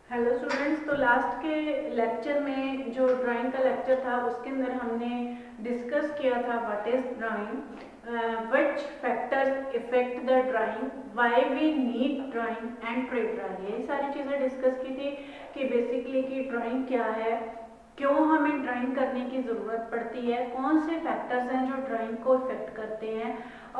Hello students, तो last के lecture में जो ड्राइंग का लेक्चर था उसके अंदर हमने डिस्कस किया था what is drying, which factors affect the drying, why we need drying and tray drying. ये सारी चीज़ें डिस्कस की थी कि बेसिकली कि ड्राइंग क्या है, क्यों हमें ड्राइंग करने की ज़रूरत पड़ती है, कौन से फैक्टर्स हैं जो ड्राइंग को इफेक्ट करते हैं।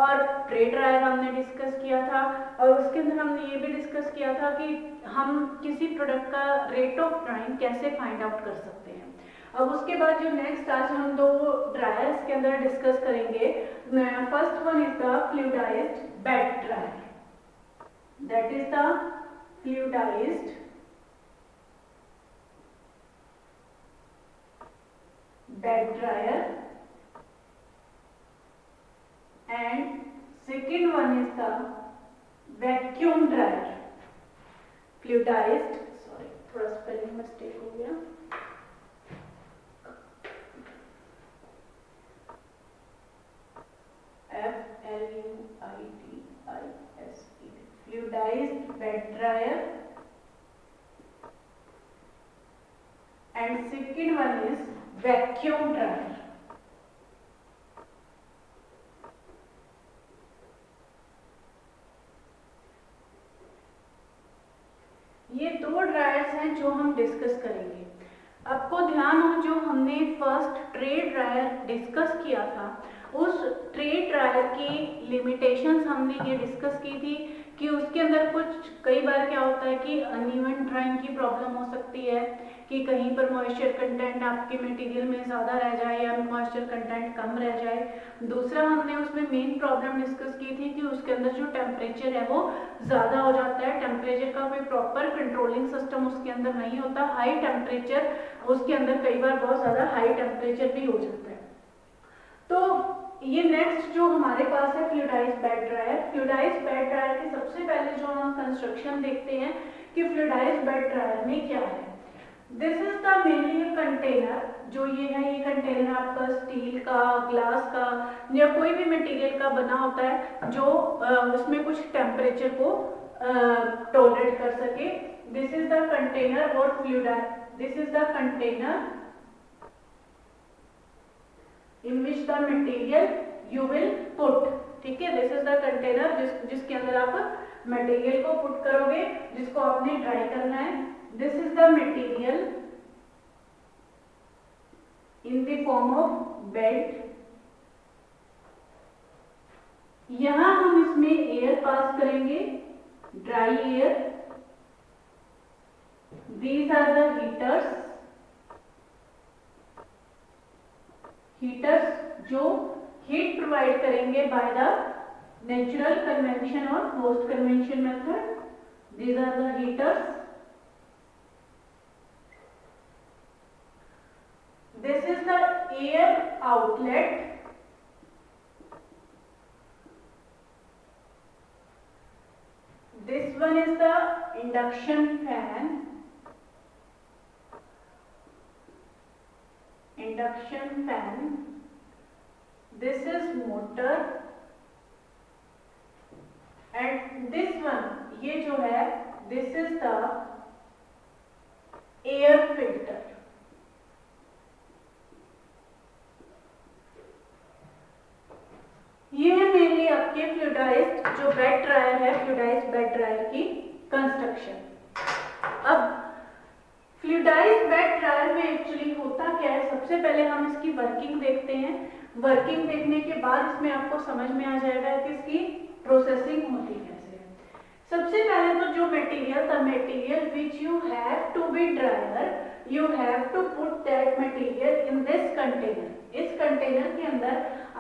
और ट्रेड ड्रायर हमने डिस्कस किया था और उसके अंदर हमने ये भी डिस्कस किया था कि हम किसी प्रोडक्ट का रेट ऑफ ड्राइंग कैसे फाइंड आउट कर सकते हैं। अब उसके बाद जो नेक्स्ट आज हम दो ड्रायर्स के अंदर डिस्कस करेंगे। First one is the fluidized bed dryer, that is the fluidized bed dryer, and second one is the vacuum dryer, fluidized, sorry थोड़ा स्पेलिंग मिस्टेक हो गया, FLUIDISE, fluidized bed dryer, and second one is vacuum dryer. ये दो dryers हैं जो हम discuss करेंगे। आपको ध्यान हो जो हमने फर्स्ट ट्रेड ड्रायर डिस्कस किया था, उस ट्रेड ड्रायर की लिमिटेशंस हमने ये डिस्कस की थी कि उसके अंदर कुछ कई बार क्या होता है कि अनइवन ड्राइंग की प्रॉब्लम हो सकती है कि कहीं पर मॉइस्चर कंटेंट आपके मटेरियल में ज़्यादा रह जाए या मॉइस्चर कंटेंट कम रह जाए। दूसरा हमने उसमें मेन प्रॉब्लम डिस्कस की थी कि उसके अंदर जो टेम्परेचर है वो ज़्यादा हो जाता है, टेम्परेचर का कोई प्रॉपर कंट्रोलिंग सिस्टम उसके अंदर नहीं होता, हाई टेम्परेचर उसके अंदर कई बार बहुत ज़्यादा हाई टेम्परेचर भी हो जाता है। तो ये नेक्स्ट जो हमारे पास है fluidised bed dryer. Fluidised bed dryer की सबसे पहले जो हम कंस्ट्रक्शन देखते हैं कि फ्लूइडाइज्ड बेड ड्रायर में क्या है। This is the mainly container, जो ये है ये कंटेनर आपका स्टील का, ग्लास का या कोई भी मटेरियल का बना होता है जो उसमें कुछ टेम्परेचर को टॉलरेट कर सके। दिस इज द कंटेनर और fluidized, this is the container in which the material you will put, ठीक है। दिस इज द कंटेनर जिसके अंदर आप मटेरियल को पुट करोगे, जिसको आपने ड्राई करना है। This is the material in the form of bed. यहां हम इसमें एयर पास करेंगे, dry air. These are the heaters, heaters जो हीट प्रोवाइड करेंगे बाय द नेचुरल कन्वेंशन और post convention method. These are the heaters. This is the air outlet. This one is the induction fan, induction fan. This is motor and this one, ये जो है this is the air filter. ये है mainly आपके fluidised जो bed dryer है, fluidised bed dryer की construction. अब फ्लूइडाइज्ड बेड ड्रायर में एक्चुअली होता क्या है, सबसे पहले हम इसकी वर्किंग देखते हैं। वर्किंग देखने के बाद इसमें आपको समझ में आ जाएगा कि इसकी प्रोसेसिंग होती कैसे है। सबसे पहले तो जो material, the material which you have to be dryer, you have to put that material in this container. इस कंटेनर के अंदर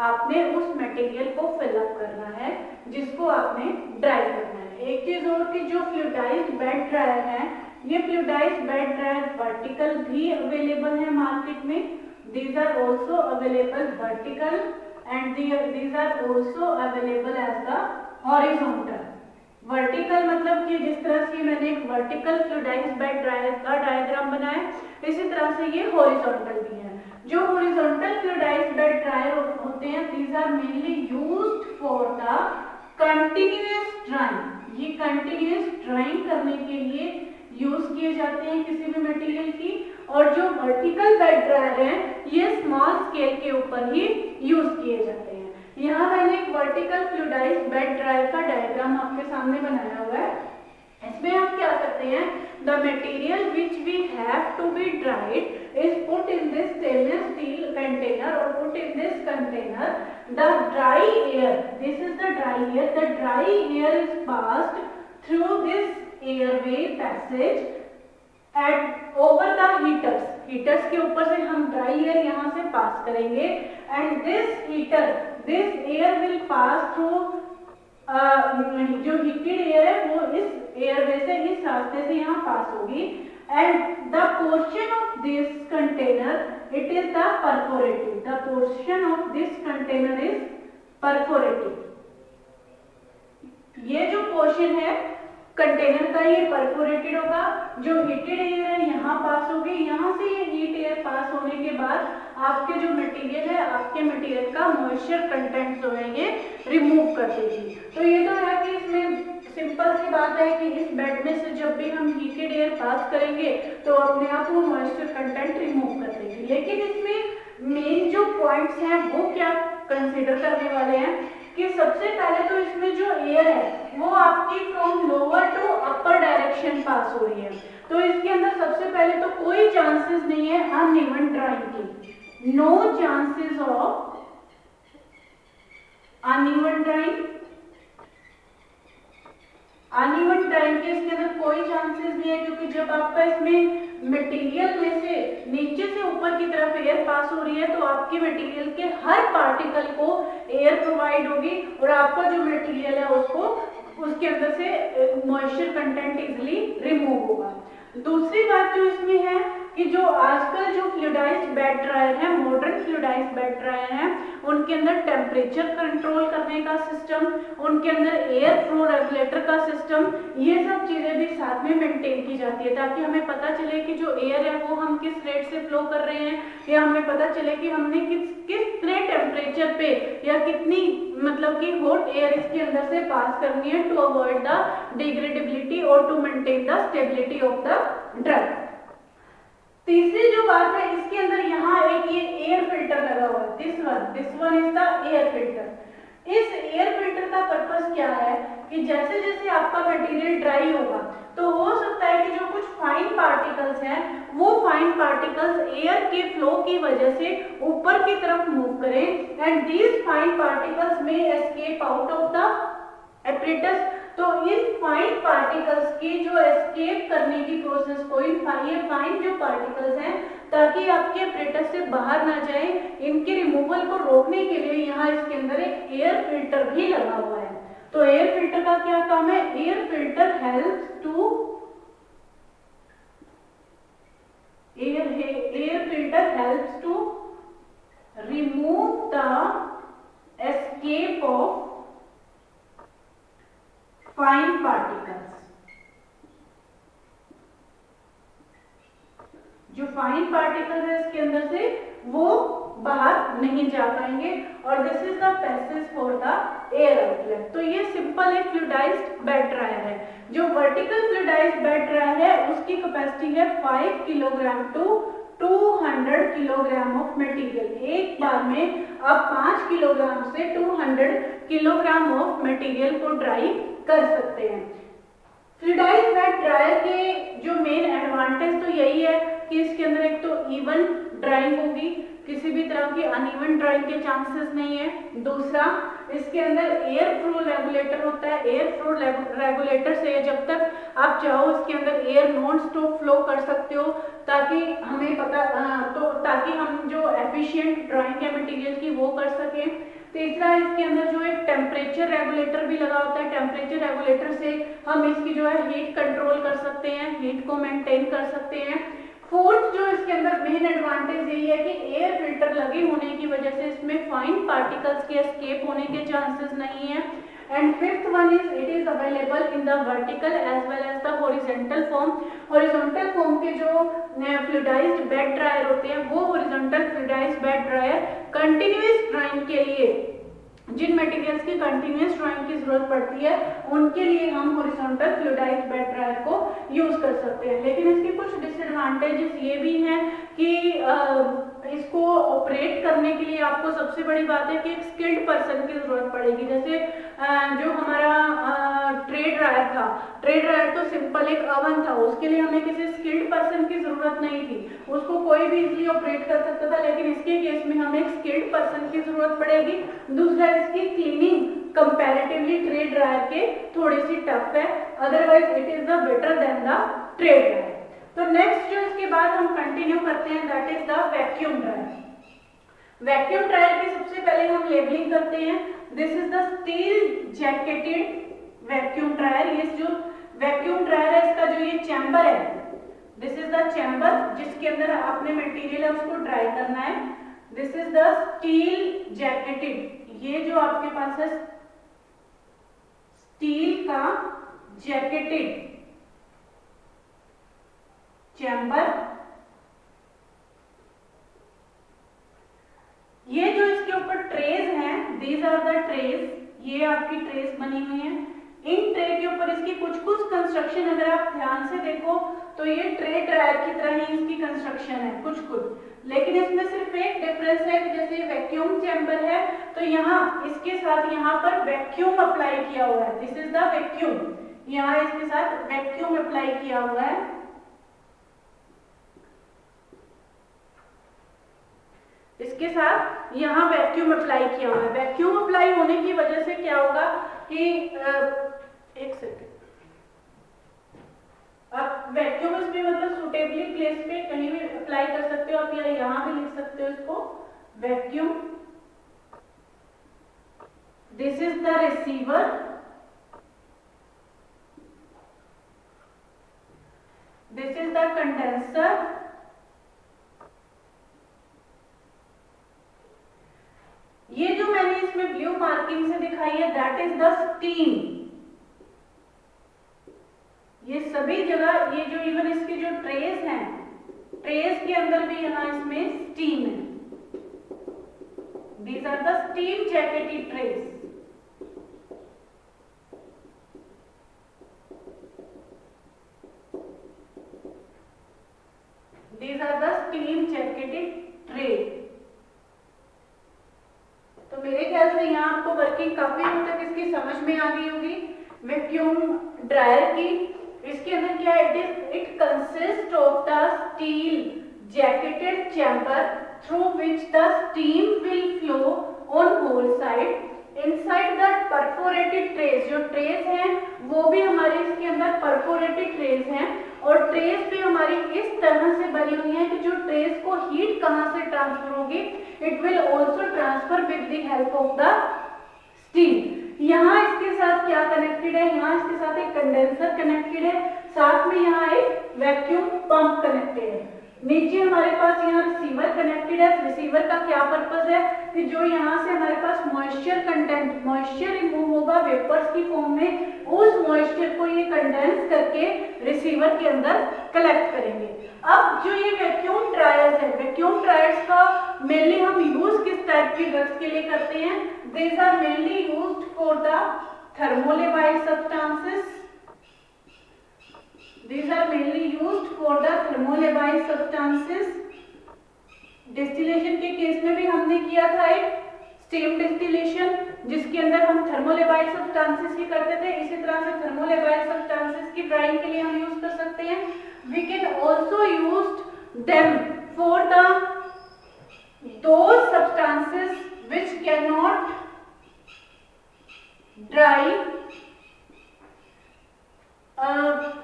आपने उस मटेरियल को फिलअप करना है जिसको आपने ड्राई करना है। एक चीज और कि जो फ्लूइडाइज्ड बेड ड्रायर है, ये फ्लूइडाइज्ड बेड ड्रायर वर्टिकल भी अवेलेबल है मार्केट में। These are also available vertical and these are also available as the horizontal. Vertical मतलब कि जिस तरह से मैंने एक वर्टिकल फ्लूइडाइज्ड बेड ड्रायर का डायग्राम बनाया, इसी तरह से ये हॉरिजॉन्टल भी है। जो हॉरिजॉन्टल फ्लूइडाइज्ड बेड ड्रायर होते हैं, these are mainly used for the continuous drying. ये कंटिन्यूअस ड्राइंग करने के लिए यूज किए जाते हैं किसी भी मटेरियल की, और जो वर्टिकल बेड ड्रायर है ये स्मॉल स्केल के ऊपर ही यूज किए जाते हैं। यहाँ मैंने एक वर्टिकल फ्लूइडाइज्ड बेड ड्रायर का डायग्राम आपके सामने बनाया हुआ है। इसमें हम क्या करते हैं, the material which we have to be dried is put in this stainless steel container और put in this container. The dry air, this is the dry air, the dry air is passed through this airway passage at over the heaters के ऊपर से हम dry air यहाँ से पास करेंगे, and this air will pass through, जो heated air है वो इस एयरवे से, इस रास्ते से यहाँ पास होगी, and the portion of this container it is the perforative, the portion of this container is perforative. ये जो पोर्शन है कंटेनर का ये परफोरेटेड होगा, जो हीटेड एयर है यहाँ पास होगी, यहाँ से ये हीट एयर पास होने के बाद आपके जो मटेरियल है, आपके मटेरियल का मॉइस्चर कंटेंट जो है ये रिमूव कर देगी। तो ये तो है कि इसमें सिंपल सी बात है कि इस बेड में से जब भी हम हीटेड एयर पास करेंगे तो अपने आप वो मॉइस्चर कंटेंट रिमूव कर देगी। लेकिन इसमें मेन जो पॉइंट्स हैं वो क्या कंसीडर करने वाले हैं कि सबसे पहले तो इसमें जो एयर है वो आपकी from lower to upper direction pass हो रही है, तो इसके अंदर सबसे पहले तो कोई चांसेस नहीं है अनइवन ड्राइंग की, no chances of uneven drying. Uneven drying के इसके अंदर कोई चांसेस नहीं है, क्योंकि जब आपका इसमें मटेरियल में से नीचे से ऊपर की तरफ एयर पास हो रही है तो आपके मटेरियल के हर पार्टिकल को एयर प्रोवाइड होगी और आपका जो मटेरियल है उसके अंदर से मॉइस्चर कंटेंट इजीली रिमूव होगा। दूसरी बात जो इसमें है कि जो आजकल जो फ्लूइडाइज्ड बेड ड्रायर है, मॉडर्न फ्लूइडाइज्ड बेड ड्रायर है, उनके अंदर टेम्परेचर कंट्रोल करने का सिस्टम, उनके अंदर एयर फ्लो रेगुलेटर का सिस्टम, ये सब चीजें भी साथ में मेंटेन की जाती है ताकि हमें पता चले कि जो एयर है वो हम किस रेट से फ्लो कर रहे हैं, या हमें पता चले कि हमने कितने टेम्परेचर पे या कितनी मतलब कि हॉट एयर इसके अंदर से पास करनी है टू अवॉइड द डिग्रेडेबिलिटी और to maintain the stability of the drug. तीसरी जो बात है इसके अंदर यहाँ एक ये एयर फिल्टर लगा हुआ है, this one is the air filter. इस एयर फिल्टर का पर्पस क्या है कि जैसे जैसे आपका मटेरियल ड्राई होगा तो हो सकता है कि जो कुछ फाइन पार्टिकल्स हैं वो फाइन पार्टिकल्स एयर के फ्लो की वजह से ऊपर की तरफ मूव करें, एंड दीज फाइन पार्टिकल्स में escape out of the apparatus. तो इन फाइन पार्टिकल्स की जो एस्केप करने की प्रोसेस को, ये फाइन जो पार्टिकल्स हैं ताकि आपके एपरेटस से बाहर ना जाए, इनके रिमूवल को रोकने के लिए यहाँ इसके अंदर एक एयर फिल्टर भी लगा हुआ है। तो एयर फिल्टर का क्या काम है, air filter helps to remove the escape of fine particles. जो फाइन पार्टिकल्स है इसके अंदर से वो बाहर नहीं जा पाएंगे, और this is the passage for the air outlet. तो ये सिंपल एक फ्लूइडाइज्ड बेड ड्रायर है। जो वर्टिकल फ्लूइडाइज्ड बेड ड्रायर है उसकी कैपेसिटी है 5 kilogram to 200 kilogram of material. एक बार में आप 5 किलोग्राम से 200 किलोग्राम ऑफ मटेरियल को ड्राई कर सकते हैं। फ्लूइडाइज्ड बेड ड्रायर के जो मेन एडवांटेज तो यही है कि इसके अंदर एक तो इवन ड्राइंग होगी, किसी भी तरह की अनइवन ड्राइंग के चांसेस नहीं है। दूसरा, इसके अंदर एयर फ्लो रेगुलेटर होता है। एयर फ्लो रेगुलेटर से जब तक आप चाहो इसके अंदर एयर नॉन स्टॉप फ्लो कर सकते हो ताकि हमें ताकि हम जो एफिशिएंट ड्राइंग है मटेरियल की वो कर सकें। तीसरा, इसके अंदर जो एक टेम्परेचर रेगुलेटर भी लगा होता है। टेम्परेचर रेगुलेटर से हम इसकी जो है हीट कंट्रोल कर सकते हैं, हीट को मेंटेन कर सकते हैं। फोर्थ, जो इसके अंदर मेन एडवांटेज यही है कि एयर फिल्टर लगे होने की वजह से इसमें फाइन पार्टिकल्स के एस्केप होने के चांसेस नहीं है। And fifth one is it is available in the vertical as well as the horizontal form. Horizontal form के जो फ्लूइडाइज्ड बेड ड्रायर होते हैं वो horizontal fluidized bed dryer continuous drying के लिए, जिन मटेरियल्स की कंटिन्यूअस ड्राइंग की जरूरत पड़ती है उनके लिए हम हॉरिजॉन्टल फ्लूइडाइज्ड बेड ड्रायर को यूज कर सकते हैं। सकते हैं। लेकिन इसके कुछ डिसएडवांटेजेस ये भी हैं कि इसको ऑपरेट करने के लिए आपको सबसे बड़ी बात है कि एक स्किल्ड पर्सन की जरूरत पड़ेगी। जैसे जो हमारा ट्रेड ड्रायर था, ट्रेड ड्रायर तो सिंपल एक ओवन था, उसके लिए हमें किसी स्किल्ड पर्सन की जरूरत नहीं थी, उसको कोई भी इजीली ऑपरेट कर सकता था। लेकिन इसके केस में हमें एक स्किल्ड पर्सन की जरूरत पड़ेगी। दूसरा, इसकी क्लीनिंग कंपैरेटिवली ट्रेड ड्रायर के थोड़ी सी टफ है, otherwise it is the better than the trade dryer. तो नेक्स्ट जो इसके बाद हम कंटिन्यू करते हैं that is the vacuum dryer. Vacuum dryer की सबसे पहले हम लेबलिंग करते हैं। This is the steel jacketed vacuum dryer. ये जो वैक्यूम ड्रायर है इसका जो ये चैम्बर है, दिस इज द चैम्बर जिसके अंदर आपने मटेरियल है उसको ड्राई करना है। This is the steel jacketed, ये जो आपके पास है स्टील का जैकेटेड चैम्बर। ये जो इसके ऊपर ट्रेज हैं, दीज आर द ट्रेज, ये आपकी ट्रेस बनी हुई है। इन ट्रे के ऊपर इसकी कुछ कंस्ट्रक्शन अगर आप ध्यान से देखो तो ये ट्रे ड्रायर की तरह ही इसकी कंस्ट्रक्शन है कुछ, लेकिन इसमें सिर्फ एक डिफरेंस है कि जैसे वैक्यूम चैम्बर है तो यहाँ इसके साथ यहाँ पर वैक्यूम अप्लाई किया हुआ है। दिस इज द वैक्यूम, यहाँ इसके साथ वैक्यूम अप्लाई किया हुआ है। इसके साथ यहाँ वैक्यूम अप्लाई किया हुआ है। वैक्यूम अप्लाई होने की वजह से क्या होगा कि एक सेकेंड, आप वैक्यूम इसमें मतलब सुटेबली प्लेस पे कहीं भी अप्लाई कर सकते हो आप, या यहाँ भी लिख सकते हो इसको vacuum. This is the receiver, this is the condenser, ये जो मैंने इसमें ब्लू मार्किंग से दिखाई है दैट इज द स्टीम। ये सभी जगह ये जो इवन इसके जो ट्रेस हैं, ट्रेस के अंदर भी यहाँ इसमें स्टीम है। These are the steam jacketed trays. These are the steam jacketed tray। तो मेरे ख्याल से यहाँ आपको वर्किंग काफी हद तक इसकी समझ में आ गई होगी वैक्यूम ड्रायर की। इसके अंदर क्या है, it consist of the steel jacketed chamber through which the steam will flow on whole side. Inside the perforated trays, जो ट्रेस हैं वो भी हमारे इसके अंदर परफोरेटेड ट्रेस हैं, और ट्रेस भी हमारी इस तरह से बनी हुई है कि जो ट्रेस को हीट कहां से ट्रांसफर होगी, it will also transfer with the help of the steam. यहाँ इसके साथ क्या कनेक्टेड है, यहाँ इसके साथ एक कंडेंसर कनेक्टेड है, साथ में यहाँ एक वैक्यूम पंप कनेक्टेड है। नीचे हमारे पास यहाँ रिसीवर कनेक्टेड है। रिसीवर का क्या पर्पस है कि जो यहाँ से हमारे पास मॉइस्चर कंटेंट, मॉइस्चर रिमूव होगा वेपर्स की फॉर्म में, उस मॉइस्चर को ये कंडेंस करके रिसीवर के अंदर कलेक्ट करेंगे। अब जो ये वैक्यूम ड्रायर्स है, वैक्यूम ड्रायर्स का मेनली हम यूज किस टाइप की ड्रग्स के लिए करते हैं, these are mainly used for the thermolabile substances. These are mainly used for the thermolabile substances। Distillation के केस में भी हमने किया था एक स्टीम डिस्टिलेशन जिसके अंदर हम थर्मोलेबाइल सब्सटेंसेस की करते थे। इसी तरह से थर्मोलेबाइल सब्सटेंसेस की ड्राइंग के लिए हम यूज कर सकते हैं। We can also use them for the those substances which can not dry,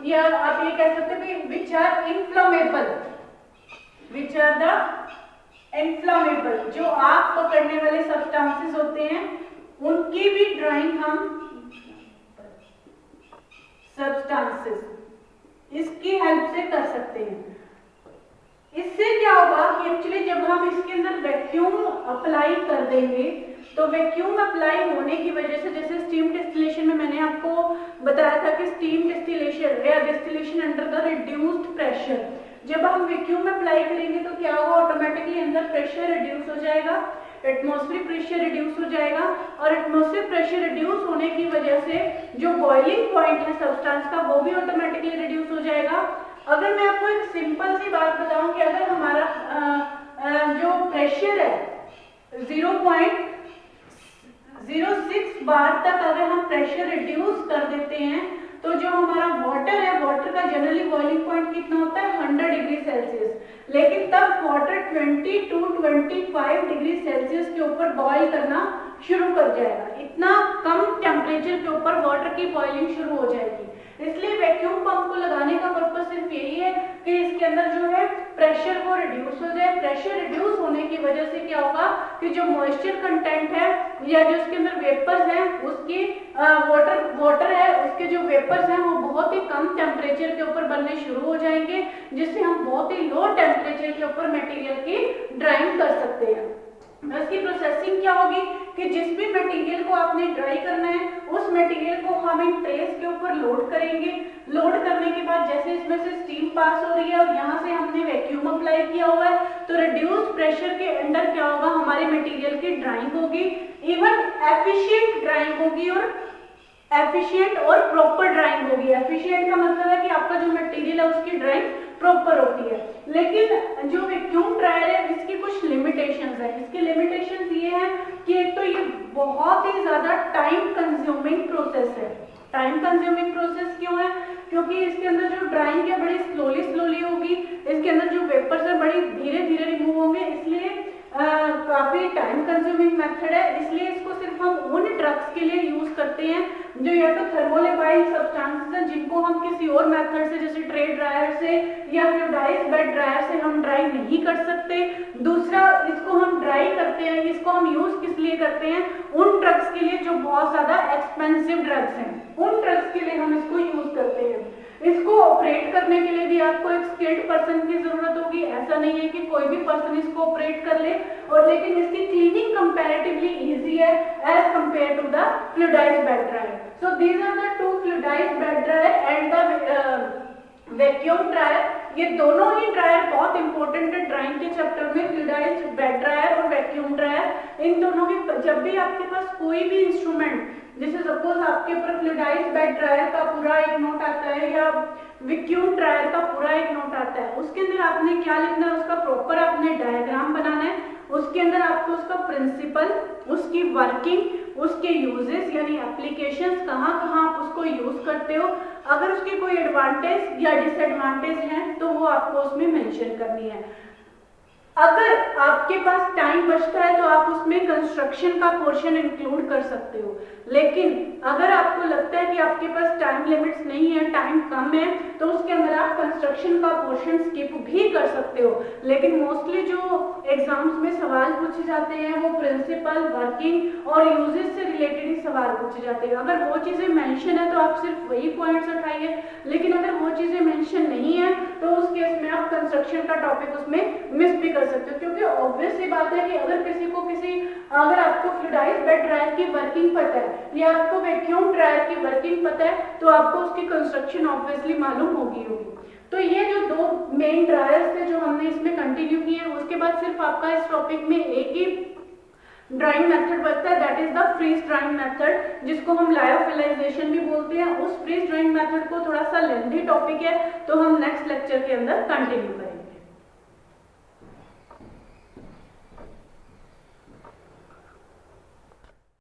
या आप ये कह सकते हैं which are inflammable, which are the inflammable, जो आग पकड़ने वाले सब्सटेंसेस होते हैं उनकी भी ड्राइंग हम सब्सटेंसेस इसकी हेल्प से कर सकते हैं। इससे क्या होगा कि एक्चुअली जब हम इसके अंदर वैक्यूम अप्लाई कर देंगे तो वैक्यूम अप्लाई होने की वजह से, जैसे स्टीम डिस्टिलेशन में मैंने आपको बताया था कि स्टीम डिस्टिलेशन या distillation under the reduced pressure, जब हम वैक्यूम अप्लाई करेंगे तो क्या होगा, ऑटोमेटिकली अंदर प्रेशर रिड्यूस हो जाएगा, एटमॉस्फेरिक प्रेशर रिड्यूस हो जाएगा, और एटमॉस्फेरिक प्रेशर रिड्यूस होने की वजह से जो बॉइलिंग पॉइंट है सब्सटेंस का वो भी ऑटोमेटिकली रिड्यूस हो जाएगा। अगर मैं आपको एक सिंपल सी बात बताऊं कि अगर हमारा जो प्रेशर है 0.06 बार तक अगर हम प्रेशर रिड्यूस कर देते हैं तो जो हमारा वाटर है, वाटर का जनरली बॉइलिंग पॉइंट कितना होता है 100 डिग्री सेल्सियस, लेकिन तब वाटर 20 to 25 डिग्री सेल्सियस के ऊपर बॉईल करना शुरू कर जाएगा। इतना कम टेम्परेचर के ऊपर वाटर की बॉइलिंग शुरू हो जाएगी। इसलिए वैक्यूम पंप को लगाने का पर्पस सिर्फ यही है कि इसके अंदर जो है प्रेशर को रिड्यूस हो जाए। प्रेशर रिड्यूस होने की वजह से क्या होगा कि जो मॉइस्चर कंटेंट है या जो इसके अंदर वेपर्स हैं उसकी वाटर है उसके जो वेपर्स हैं वो बहुत ही कम टेम्परेचर के ऊपर बनने शुरू हो जाएंगे, जिससे हम बहुत ही लो टेम्परेचर के ऊपर मटेरियल की ड्राइंग कर सकते हैं। इसकी प्रोसेसिंग क्या होगी कि जिस भी मटेरियल को आपने ड्राई करना है उस मटेरियल को हम इन ट्रेस के ऊपर लोड करेंगे। लोड करने के बाद जैसे इसमें से स्टीम पास हो रही है और यहाँ से हमने वैक्यूम अप्लाई किया हुआ है तो रिड्यूस्ड प्रेशर के अंडर क्या होगा हमारे मटेरियल की ड्राइंग होगी, इवन एफिशिएंट ड्राइंग होगी और एफिशिएंट और प्रॉपर ड्राइंग होगी। एफिशिएंट का मतलब है कि आपका जो मटेरियल है उसकी ड्राइंग प्रॉपर होती है। लेकिन जो वैक्यूम ड्रायर है इसकी कुछ लिमिटेशंस है। इसकी लिमिटेशंस ये है कि एक तो ये बहुत ही ज्यादा टाइम कंज्यूमिंग प्रोसेस है। टाइम कंज्यूमिंग प्रोसेस क्यों है? क्योंकि इसके अंदर जो ड्राइंग है बड़ी स्लोली होगी, इसके अंदर जो वेपर्स है बड़ी धीरे रिमूव होंगे, इसलिए काफी टाइम कंज्यूमिंग मेथड है। इसलिए इसको सिर्फ हम उन ड्रग्स के लिए यूज करते हैं जो या तो थर्मोलिबाइल सब्सटेंसेस हैं जिनको हम किसी और मेथड से जैसे ट्रे ड्रायर से या फ्लूइडाइज्ड बेड ड्रायर से हम ड्राई नहीं कर सकते। दूसरा, इसको हम ड्राई करते हैं, इसको हम यूज किस लिए करते हैं? उन ड्रग्स के लिए जो बहुत ज्यादा एक्सपेंसिव ड्रग्स हैं, उन ड्रग्स के लिए हम इसको यूज करते हैं। इसको ऑपरेट करने के लिए भी आपको एक स्किल्ड पर्सन की जरूरत होगी। ऐसा नहीं है कि कोई भी पर्सन इसको ऑपरेट कर ले, और लेकिन इसकी क्लीनिंग कंपैरेटिवली इजी है as compare to the fluidized bed dryer. So these are the two fluidized bed dryer and the vacuum dryer. ये दोनों ही ड्रायर बहुत इंपॉर्टेंट है ड्राइंग के चैप्टर में, फ्लूइडाइज्ड बेड ड्रायर और वैक्यूम ड्रायर। इन दोनों की जब भी आपके पास कोई भी इंस्ट्रूमेंट, जैसे सपोज आपके ऊपर फ्लूइडाइज्ड बेड ड्रायर का पूरा एक नोट आता है या वैक्यूम ड्रायर का पूरा एक नोट आता है, उसके अंदर आपने क्या लिखना है? उसका प्रॉपर आपने डायग्राम बनाना है। उसके अंदर आपको उसका प्रिंसिपल, उसकी वर्किंग, उसके यूजेस यानी एप्लीकेशंस, कहाँ कहाँ आप उसको यूज करते हो, अगर उसके कोई एडवांटेज या डिसएडवांटेज हैं तो वो आपको उसमें मेंशन करनी है। अगर आपके पास टाइम बचता है तो आप उसमें कंस्ट्रक्शन का पोर्शन इंक्लूड कर सकते हो, लेकिन अगर आपको लगता है कि आपके पास टाइम लिमिट्स नहीं है, टाइम कम है, तो उसके अंदर आप कंस्ट्रक्शन का पोर्शन स्किप भी कर सकते हो। लेकिन मोस्टली जो एग्जाम्स में सवाल पूछे जाते हैं वो प्रिंसिपल, वर्किंग और यूजेस से रिलेटेड ही सवाल पूछे जाते हैं। अगर वो चीजें मेंशन है तो आप सिर्फ वही पॉइंट्स उठाइए, लेकिन अगर वो चीजें मेंशन नहीं है तो उस केस में आप कंस्ट्रक्शन का टॉपिक उसमें मिस भी कर सकते हो। क्योंकि ऑब्वियस सी बात है कि अगर आपको फ्लूइडाइज्ड बेड ड्रायर की वर्किंग पता है या आपको वैक्यूम ड्रायर की वर्किंग पता है तो आपको उसकी कंस्ट्रक्शन ऑब्वियसली मालूम होगी। तो ये जो दो मेन ड्रायर्स थे जो हमने इसमें कंटिन्यू किए, उसके बाद सिर्फ आपका इस टॉपिक में एक ही ड्राइंग मेथड बचता है, that is the freeze drying method, जिसको हम लायोफिलाइजेशन भी बोलते हैं। उस फ्रीज ड्राइंग मेथड को थोड़ा सा लेंथी टॉपिक है तो हम नेक्स्ट लेक्चर के अंदर कंटिन्यू करेंगे।